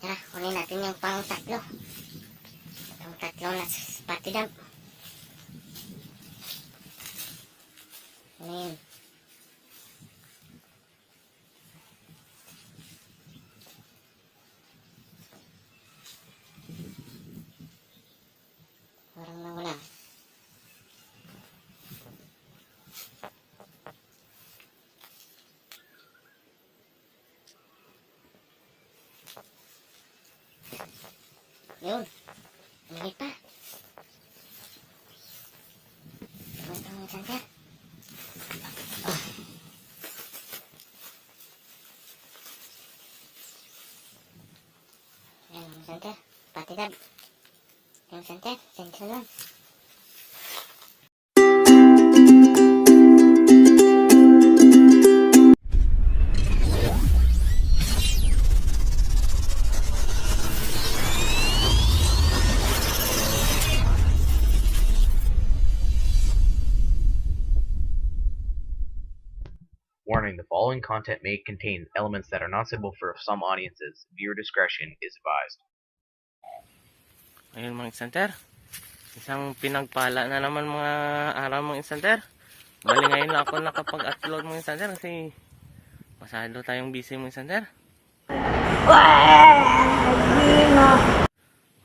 Tara, kunin natin yung pang tatlo. Yung tatlo na spotty dab. Kunin. Parang nawala. Yun. Hindi pa. Ito ang center. Oh. Ayan ang center. Pati dab. Yung center. Center lang. Warning, the following content may contain elements that are not suitable for some audiences. Viewer discretion is advised. Ayun mga center. Isang pinagpala na naman mga araw mga center. Bali ngayon lang ako nakapag-upload mga center kasi masyado tayong busy mga center.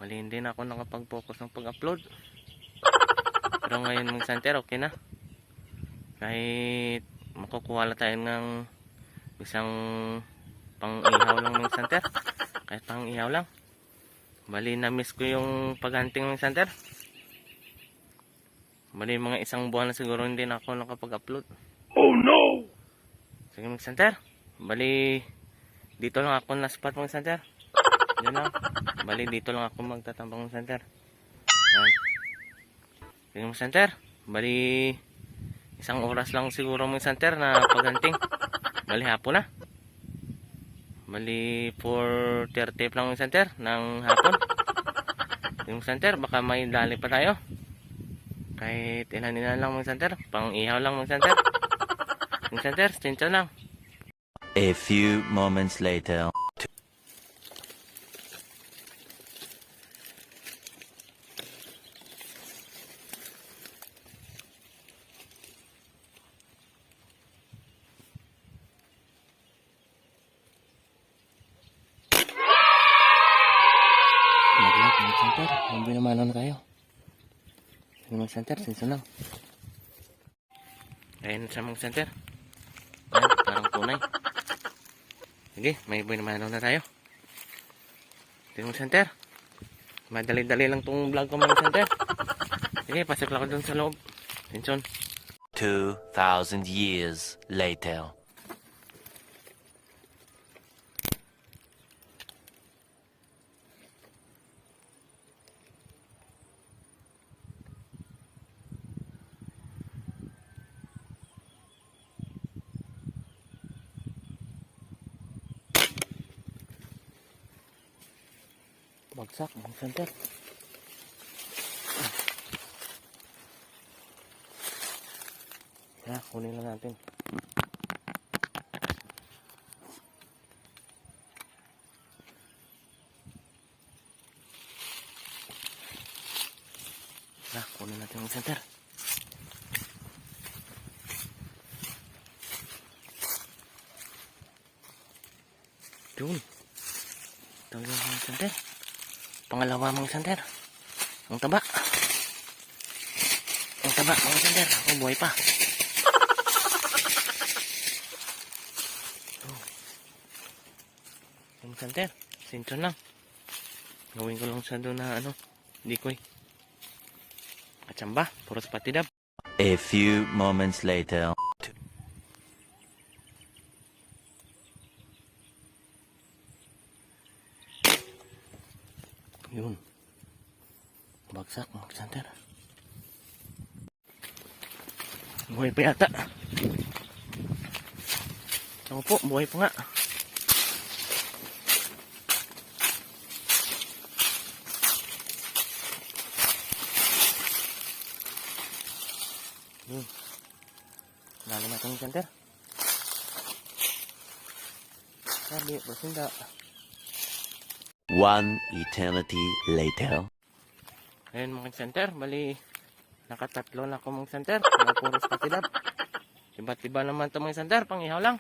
Bali hindi na ako nakapag-focus ng pag-upload. Pero ngayon mga center okay na. Kahit makukuha na tayo ng isang pang-ihaw lang mga center. Kahit pang-ihaw lang. Bali na-miss ko yung paghunting mga center. Bali mga isang buwan na siguro hindi na ako nakapag-upload. Oh no! Sige mga center. Bali dito lang ako na-spot mga center. Yun lang. Bali dito lang ako magtatambang mga center. Yan. Sige mga center. Bali isang oras lang siguro mga center na paghunting. Bali hapon na. Bali 4:30 lang mga center ng hapon. Yung center baka may dali pa tayo. Kahit ilan lang mga center. Pang ihaw lang mga center. Yung center, stincho lang. A few moments later. Mag-lock mga center. Hindi naman na tayo. Yung mga center, stincho lang. Ayan sa mga center. Ayan, parang tunay. Sige, may buhay naman na tayo. Ito yung center. Madali-dali lang tong vlog ko mga center. Sige, pasok lang ako dun sa loob. Tinson. 2,000 years later. Bagsak mga center. Kaya kunin lang natin. Kunin natin mga center. Yun. Ito yung mga center. Pangalawa mga center. Ang taba. Ang taba mga center. Oh, buhay pa. Oh. Yung center. Sintron lang. Gawin ko lang sa doon na ano. Dikoy. Kachamba. Puro sa patidab. A few moments later. Yun. Bagsak mga center. Buhay pa yata. Ako po, buhay pa nga. Yun. Lalim natin yung center. Sabi, basinda. One eternity later. Ayun mga center, bali nakatatlo na ako mga center. Mga puros patidad. Iba't-iba naman ito mga center, pang ihaw lang.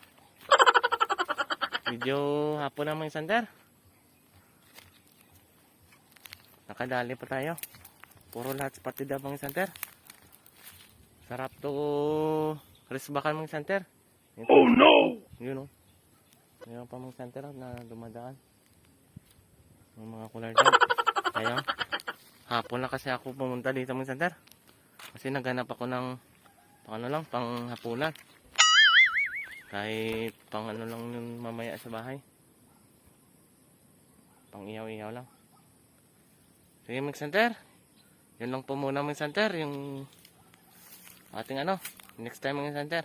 Medyo hapon na mga center. Nakadali pa tayo. Puro lahat sa patidad mga center. Sarap to resbakan mga center. Oh no! Yun o. Mayroon pa mga center na dumadaan. Yung mga kulay dyan. Kaya, hapon na kasi ako pumunta dito mga center. Kasi naghanap ako ng pang hapunan. Kahit pang ano lang yung mamaya sa bahay. Pang ihaw-ihaw lang. Sige mga center. Yun lang po muna mga center. Yung ating next time mga center.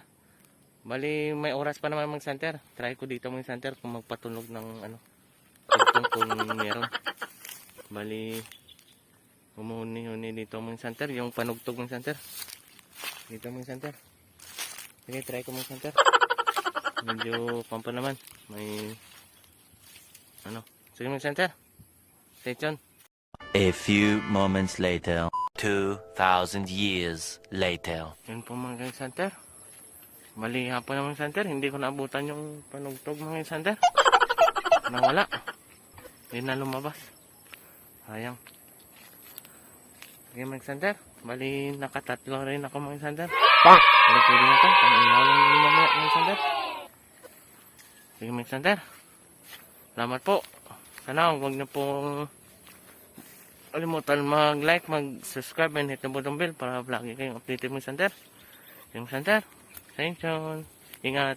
Bali may oras pa naman mga center. Try ko dito mga center kung magpatunog ng kung meron. Bali humuhuni-huni dito mga center. Yung panugtog mga center. Dito mga center. Sige try ko mga center. Medyo pampa naman. May sige mga center. Stay tuned. A few moments later. 2,000 years later. Yun po mga center. Mali hapon naman center. Hindi ko naabutan yung panugtog mga center. Nawala. Hindi na lumabas. Sayang. Sige mga center. Bali nakatatlo rin ako mga center. Bali pwede na ito. Pang-ihaw lang yung mamaya mga center. Sige mga center. Salamat po. Sana huwag na pong kalimutan mag-like, mag-subscribe, and hit the button bell para lagi kayong updated mga center. Yung center. Stay tuned. Ingat.